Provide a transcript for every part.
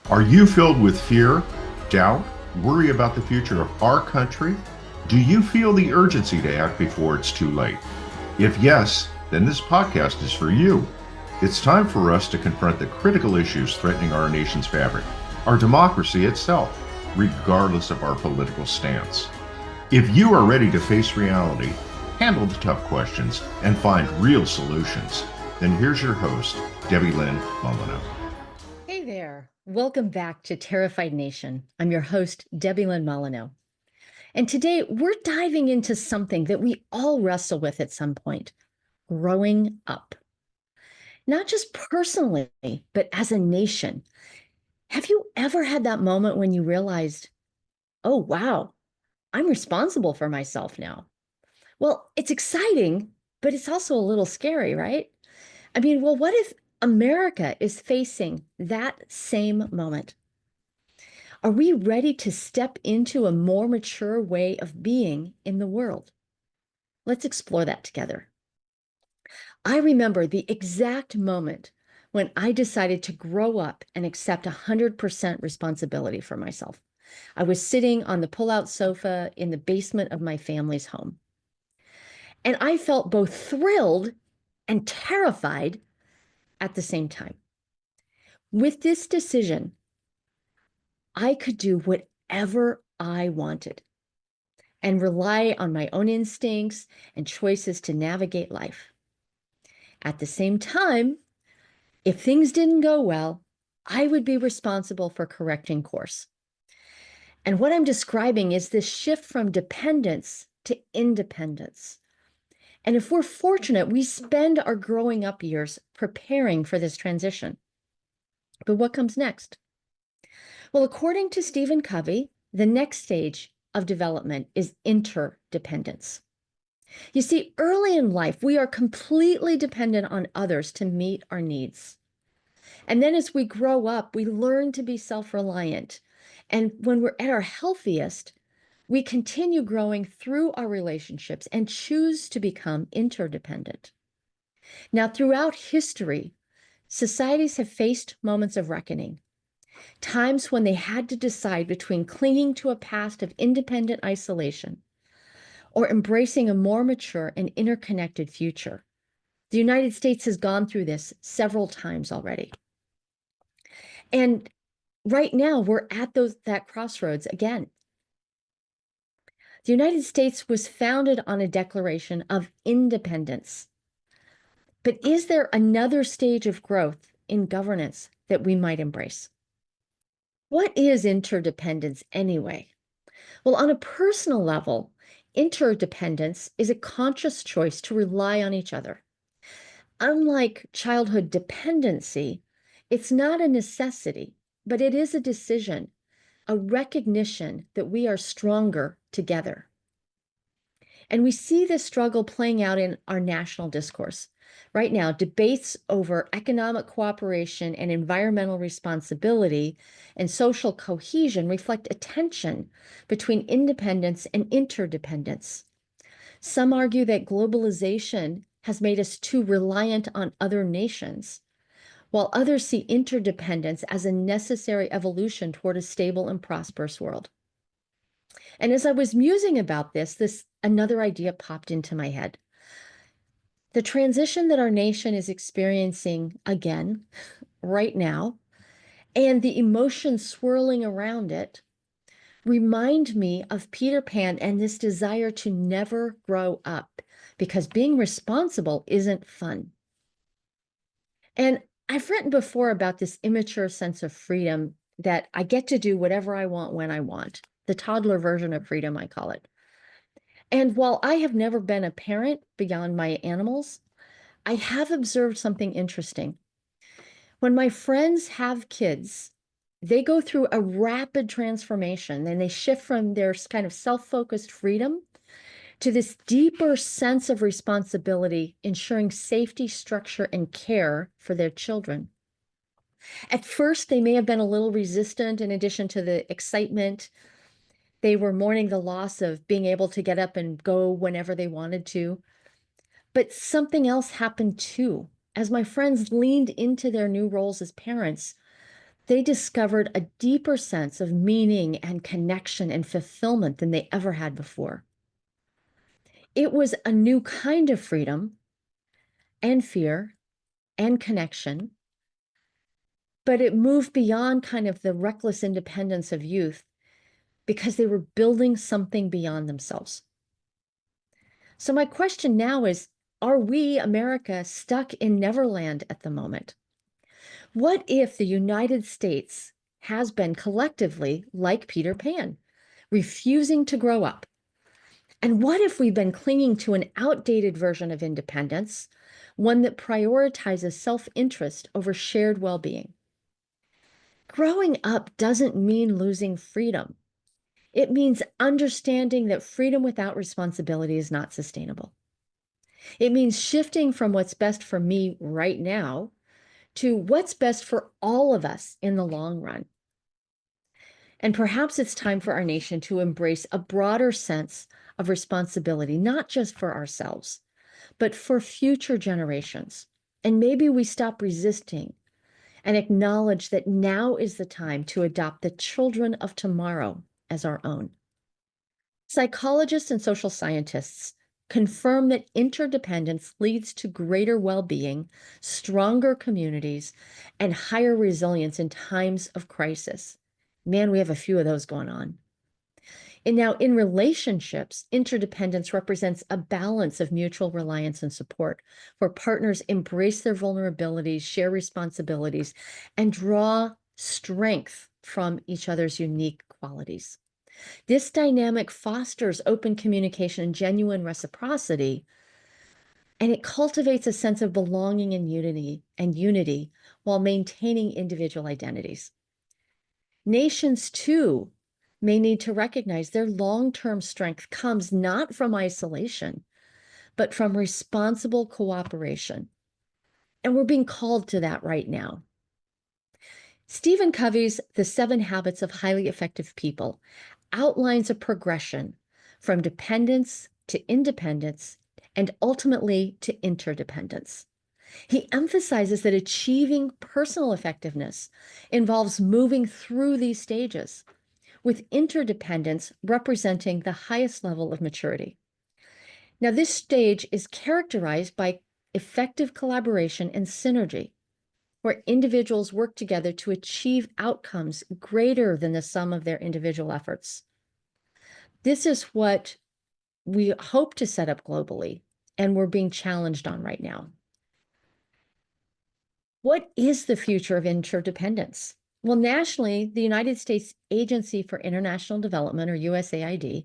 Are you filled with fear, doubt, worry about the future of our country? Do you feel the urgency to act before it's too late? If yes, then this podcast is for you. It's time for us to confront the critical issues threatening our nation's fabric, our democracy itself, regardless of our political stance. If you are ready to face reality, handle the tough questions, and find real solutions, then here's your host, Debilyn Molineaux. Hey there. Welcome back to Terrified Nation. I'm your host, Debilyn Molineaux. And today we're diving into something that we all wrestle with at some point, growing up. Not just personally, but as a nation. Have you ever had that moment when you realized, oh, wow, I'm responsible for myself now? Well, it's exciting, but it's also a little scary, right? What if America is facing that same moment? Are we ready to step into a more mature way of being in the world? Let's explore that together. I remember the exact moment when I decided to grow up and accept 100% responsibility for myself. I was sitting on the pull-out sofa in the basement of my family's home. And I felt both thrilled and terrified at the same time. With this decision, I could do whatever I wanted and rely on my own instincts and choices to navigate life. At the same time, if things didn't go well, I would be responsible for correcting course. And what I'm describing is this shift from dependence to independence. And if we're fortunate, we spend our growing up years preparing for this transition. But what comes next? Well, according to Stephen Covey, the next stage of development is interdependence. You see, early in life, we are completely dependent on others to meet our needs. And then as we grow up, we learn to be self-reliant. And when we're at our healthiest, we continue growing through our relationships and choose to become interdependent. Now, throughout history, societies have faced moments of reckoning, times when they had to decide between clinging to a past of independent isolation or embracing a more mature and interconnected future. The United States has gone through this several times already. And right now, we're at that crossroads again. The United States was founded on a declaration of independence. But is there another stage of growth in governance that we might embrace? What is interdependence anyway? Well, on a personal level, interdependence is a conscious choice to rely on each other. Unlike childhood dependency, it's not a necessity, but it is a decision, a recognition that we are stronger together. And we see this struggle playing out in our national discourse. Right now, debates over economic cooperation and environmental responsibility and social cohesion reflect a tension between independence and interdependence. Some argue that globalization has made us too reliant on other nations, while others see interdependence as a necessary evolution toward a stable and prosperous world. And as I was musing about this another idea popped into my head. The transition that our nation is experiencing again, right now, and the emotions swirling around it remind me of Peter Pan and this desire to never grow up because being responsible isn't fun. And I've written before about this immature sense of freedom that I get to do whatever I want when I want. The toddler version of freedom, I call it. And while I have never been a parent beyond my animals, I have observed something interesting. When my friends have kids, they go through a rapid transformation and they shift from their kind of self-focused freedom to this deeper sense of responsibility, ensuring safety, structure, and care for their children. At first, they may have been a little resistant in addition to the excitement. They were mourning the loss of being able to get up and go whenever they wanted to. But something else happened too. As my friends leaned into their new roles as parents, They discovered a deeper sense of meaning and connection and fulfillment than they ever had before. It was a new kind of freedom and fear and connection, but it moved beyond kind of the reckless independence of youth because they were building something beyond themselves. So my question now is, are we, America, stuck in Neverland at the moment? What if the United States has been collectively like Peter Pan, refusing to grow up? And what if we've been clinging to an outdated version of independence, one that prioritizes self-interest over shared well-being? Growing up doesn't mean losing freedom. It means understanding that freedom without responsibility is not sustainable. It means shifting from what's best for me right now to what's best for all of us in the long run. And perhaps it's time for our nation to embrace a broader sense of responsibility, not just for ourselves, but for future generations. And maybe we stop resisting and acknowledge that now is the time to adopt the children of tomorrow as our own. Psychologists and social scientists confirm that interdependence leads to greater well-being, stronger communities, and higher resilience in times of crisis. Man, we have a few of those going on. And now in relationships, interdependence represents a balance of mutual reliance and support, where partners embrace their vulnerabilities, share responsibilities, and draw strength from each other's unique qualities. This dynamic fosters open communication and genuine reciprocity, and it cultivates a sense of belonging and unity while maintaining individual identities. Nations, too, may need to recognize their long-term strength comes not from isolation, but from responsible cooperation. And we're being called to that right now. Stephen Covey's The 7 Habits of Highly Effective People outlines a progression from dependence to independence and ultimately to interdependence. He emphasizes that achieving personal effectiveness involves moving through these stages, with interdependence representing the highest level of maturity. Now, this stage is characterized by effective collaboration and synergy, where individuals work together to achieve outcomes greater than the sum of their individual efforts. This is what we hope to set up globally, and we're being challenged on right now. What is the future of interdependence? Well, nationally, the United States Agency for International Development, or USAID,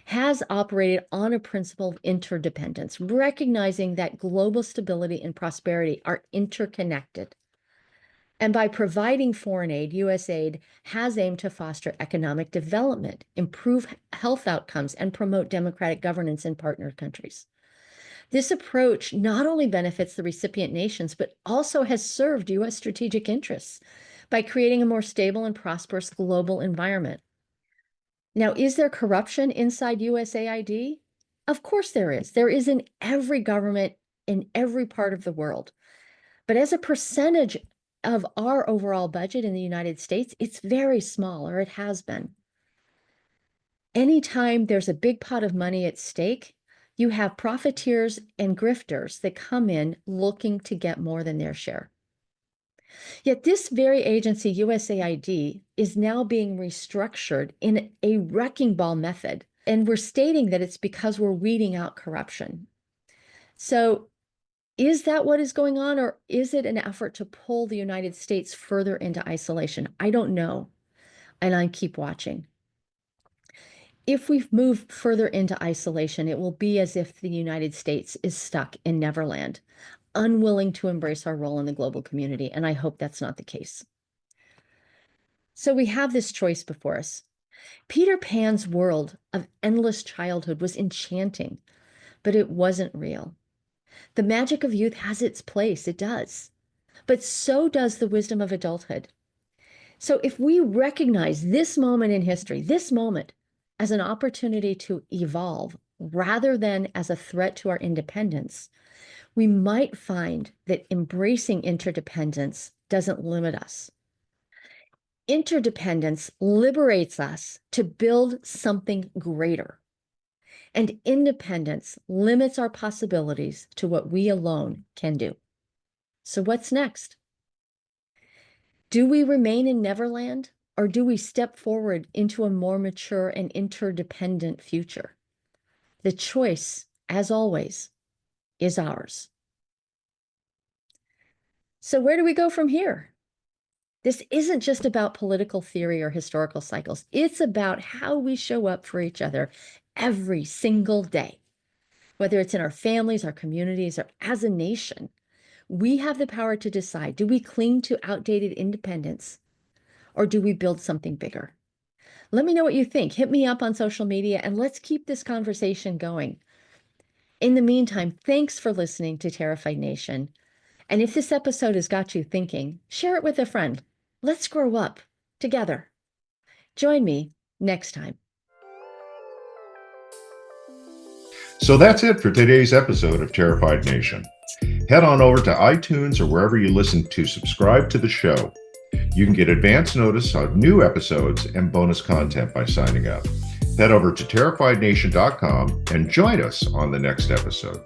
has operated on a principle of interdependence, recognizing that global stability and prosperity are interconnected. And by providing foreign aid, USAID has aimed to foster economic development, improve health outcomes, and promote democratic governance in partner countries. This approach not only benefits the recipient nations, but also has served U.S. strategic interests by creating a more stable and prosperous global environment. Now, is there corruption inside USAID? Of course there is. There is in every government in every part of the world. But as a percentage of our overall budget in the United States, it's very small, or it has been. Anytime there's a big pot of money at stake, you have profiteers and grifters that come in looking to get more than their share. Yet this very agency, USAID, is now being restructured in a wrecking ball method. And we're stating that it's because we're weeding out corruption. So is that what is going on, or is it an effort to pull the United States further into isolation? I don't know, and I keep watching. If we move further into isolation, it will be as if the United States is stuck in Neverland, unwilling to embrace our role in the global community, and I hope that's not the case. So we have this choice before us. Peter Pan's world of endless childhood was enchanting, but it wasn't real. The magic of youth has its place, it does, but so does the wisdom of adulthood. So if we recognize this moment in history, this moment, as an opportunity to evolve rather than as a threat to our independence, we might find that embracing interdependence doesn't limit us. Interdependence liberates us to build something greater. And independence limits our possibilities to what we alone can do. So what's next? Do we remain in Neverland, or do we step forward into a more mature and interdependent future? The choice, as always, is ours. So where do we go from here? This isn't just about political theory or historical cycles. It's about how we show up for each other every single day. Whether it's in our families, our communities, or as a nation, we have the power to decide, do we cling to outdated independence or do we build something bigger? Let me know what you think. Hit me up on social media and let's keep this conversation going. In the meantime, thanks for listening to Terrified Nation. And if this episode has got you thinking, share it with a friend. Let's grow up together. Join me next time. So that's it for today's episode of Terrified Nation. Head on over to iTunes or wherever you listen to subscribe to the show. You can get advance notice on new episodes and bonus content by signing up. Head over to terrifiednation.com and join us on the next episode.